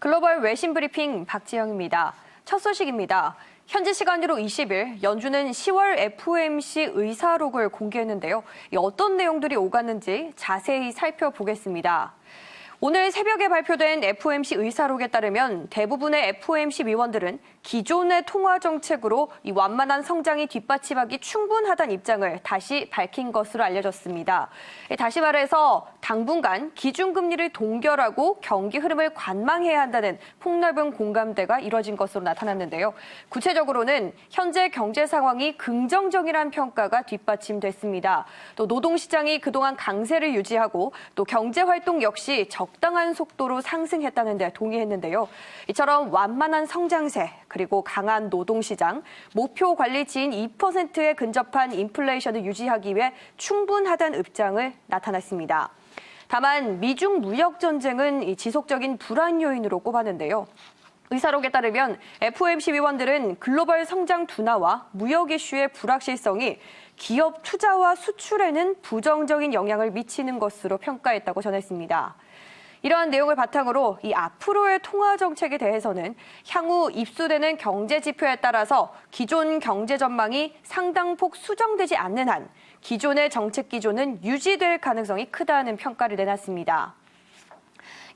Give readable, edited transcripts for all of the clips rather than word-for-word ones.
글로벌 외신 브리핑 박지영입니다. 첫 소식입니다. 현지 시간으로 20일 연준은 10월 FOMC 의사록을 공개했는데요. 어떤 내용들이 오갔는지 자세히 살펴보겠습니다. 오늘 새벽에 발표된 FOMC 의사록에 따르면 대부분의 FOMC 위원들은 기존의 통화 정책으로 이 완만한 성장이 뒷받침하기 충분하다는 입장을 다시 밝힌 것으로 알려졌습니다. 다시 말해서 당분간 기준금리를 동결하고 경기 흐름을 관망해야 한다는 폭넓은 공감대가 이뤄진 것으로 나타났는데요. 구체적으로는 현재 경제 상황이 긍정적이라는 평가가 뒷받침됐습니다. 또 노동시장이 그동안 강세를 유지하고 또 경제활동 역시 적당한 속도로 상승했다는 데 동의했는데요. 이처럼 완만한 성장세, 그리고 강한 노동시장, 목표 관리치인 2%에 근접한 인플레이션을 유지하기 위해 충분하다는 입장을 나타냈습니다. 다만 미중 무역 전쟁은 지속적인 불안 요인으로 꼽았는데요. 의사록에 따르면 FOMC 위원들은 글로벌 성장 둔화와 무역 이슈의 불확실성이 기업 투자와 수출에는 부정적인 영향을 미치는 것으로 평가했다고 전했습니다. 이러한 내용을 바탕으로 이 앞으로의 통화 정책에 대해서는 향후 입수되는 경제 지표에 따라서 기존 경제 전망이 상당폭 수정되지 않는 한 기존의 정책 기조는 유지될 가능성이 크다는 평가를 내놨습니다.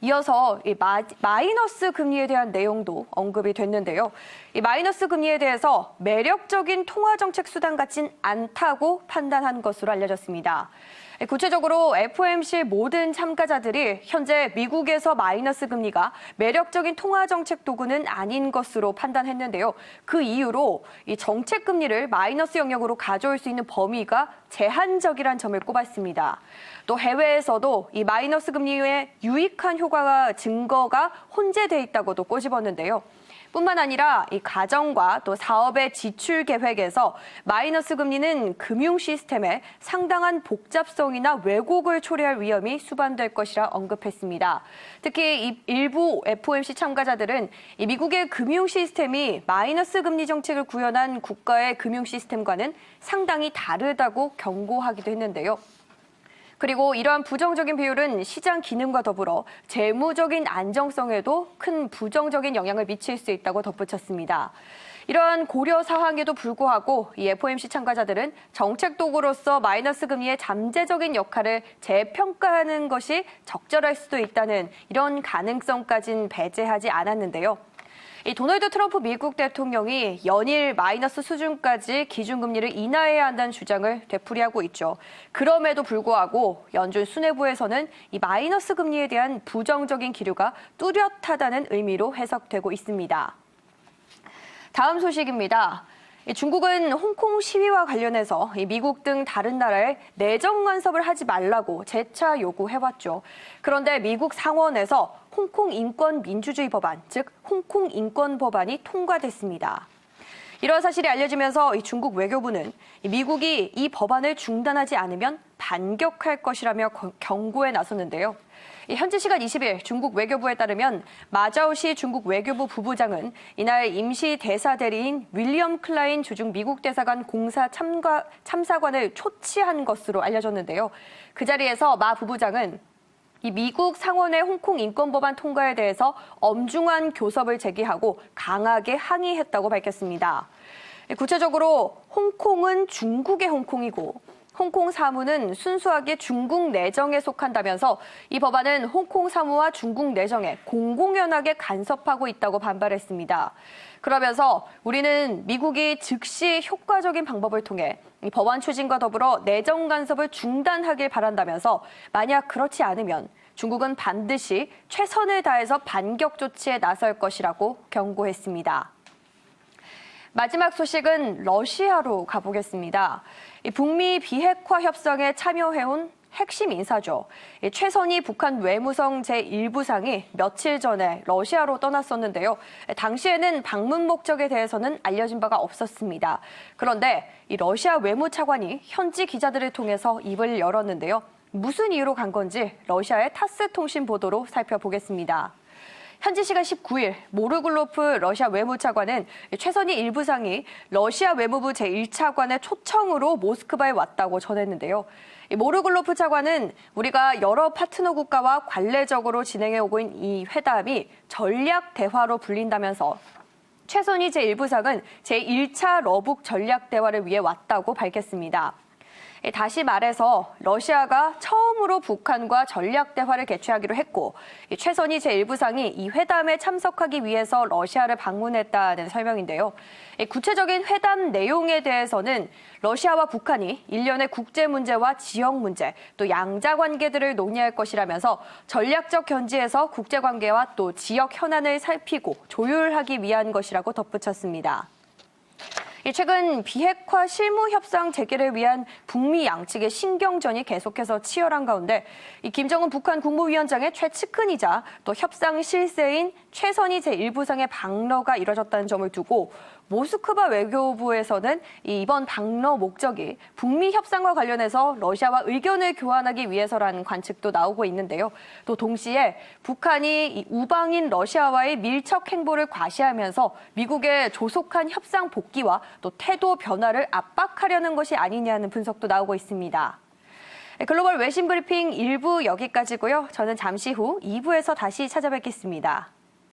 이어서 이 마이너스 금리에 대한 내용도 언급이 됐는데요. 이 마이너스 금리에 대해서 매력적인 통화 정책 수단 같진 않다고 판단한 것으로 알려졌습니다. 구체적으로 FOMC 모든 참가자들이 현재 미국에서 마이너스 금리가 매력적인 통화 정책 도구는 아닌 것으로 판단했는데요. 그 이유로 이 정책 금리를 마이너스 영역으로 가져올 수 있는 범위가 제한적이란 점을 꼽았습니다. 또 해외에서도 이 마이너스 금리의 유익한 효과가 증거가 혼재돼 있다고도 꼬집었는데요. 뿐만 아니라 이 가정과 또 사업의 지출 계획에서 마이너스 금리는 금융 시스템에 상당한 복잡성이나 왜곡을 초래할 위험이 수반될 것이라 언급했습니다. 특히 일부 FOMC 참가자들은 이 미국의 금융 시스템이 마이너스 금리 정책을 구현한 국가의 금융 시스템과는 상당히 다르다고 경고하기도 했는데요. 그리고 이러한 부정적인 비율은 시장 기능과 더불어 재무적인 안정성에도 큰 부정적인 영향을 미칠 수 있다고 덧붙였습니다. 이러한 고려 사항에도 불구하고 이 FOMC 참가자들은 정책 도구로서 마이너스 금리의 잠재적인 역할을 재평가하는 것이 적절할 수도 있다는 이런 가능성까지는 배제하지 않았는데요. 이 도널드 트럼프 미국 대통령이 연일 마이너스 수준까지 기준금리를 인하해야 한다는 주장을 되풀이하고 있죠. 그럼에도 불구하고 연준 수뇌부에서는 이 마이너스 금리에 대한 부정적인 기류가 뚜렷하다는 의미로 해석되고 있습니다. 다음 소식입니다. 중국은 홍콩 시위와 관련해서 미국 등 다른 나라에 내정 간섭을 하지 말라고 재차 요구해왔죠. 그런데 미국 상원에서 홍콩 인권 민주주의 법안, 즉 홍콩 인권 법안이 통과됐습니다. 이런 사실이 알려지면서 중국 외교부는 미국이 이 법안을 중단하지 않으면 반격할 것이라며 경고에 나섰는데요. 현지 시간 20일 중국 외교부에 따르면 마자오시 중국 외교부 부부장은 이날 임시 대사 대리인 윌리엄 클라인 주중 미국 대사관 공사 참사관을 초치한 것으로 알려졌는데요. 그 자리에서 마 부부장은 이 미국 상원의 홍콩 인권법안 통과에 대해서 엄중한 교섭을 제기하고 강하게 항의했다고 밝혔습니다. 구체적으로 홍콩은 중국의 홍콩이고 홍콩 사무는 순수하게 중국 내정에 속한다면서 이 법안은 홍콩 사무와 중국 내정에 공공연하게 간섭하고 있다고 반발했습니다. 그러면서 우리는 미국이 즉시 효과적인 방법을 통해 이 법안 추진과 더불어 내정 간섭을 중단하길 바란다면서 만약 그렇지 않으면 중국은 반드시 최선을 다해서 반격 조치에 나설 것이라고 경고했습니다. 마지막 소식은 러시아로 가보겠습니다. 북미 비핵화 협상에 참여해온 핵심 인사죠. 최선희 북한 외무성 제1부상이 며칠 전에 러시아로 떠났었는데요. 당시에는 방문 목적에 대해서는 알려진 바가 없었습니다. 그런데 이 러시아 외무차관이 현지 기자들을 통해서 입을 열었는데요. 무슨 이유로 간 건지 러시아의 타스 통신 보도로 살펴보겠습니다. 현지 시간 19일 모르글로프 러시아 외무차관은 최선희 일부상이 러시아 외무부 제1차관의 초청으로 모스크바에 왔다고 전했는데요. 모르글로프 차관은 우리가 여러 파트너 국가와 관례적으로 진행해오고 있는 이 회담이 전략 대화로 불린다면서 최선희 제1부상은 제1차 러북 전략 대화를 위해 왔다고 밝혔습니다. 다시 말해서 러시아가 처음으로 북한과 전략 대화를 개최하기로 했고 최선희 제1부상이 이 회담에 참석하기 위해서 러시아를 방문했다는 설명인데요. 구체적인 회담 내용에 대해서는 러시아와 북한이 일련의 국제 문제와 지역 문제, 또 양자 관계들을 논의할 것이라면서 전략적 견지에서 국제 관계와 또 지역 현안을 살피고 조율하기 위한 것이라고 덧붙였습니다. 최근 비핵화 실무 협상 재개를 위한 북미 양측의 신경전이 계속해서 치열한 가운데 김정은 북한 국무위원장의 최측근이자 또 협상 실세인 최선희 제1부상의 방러가 이뤄졌다는 점을 두고 모스크바 외교부에서는 이번 방러 목적이 북미 협상과 관련해서 러시아와 의견을 교환하기 위해서라는 관측도 나오고 있는데요. 또 동시에 북한이 우방인 러시아와의 밀착 행보를 과시하면서 미국의 조속한 협상 복귀와 또 태도 변화를 압박하려는 것이 아니냐는 분석도 나오고 있습니다. 글로벌 외신 브리핑 1부 여기까지고요. 저는 잠시 후 2부에서 다시 찾아뵙겠습니다.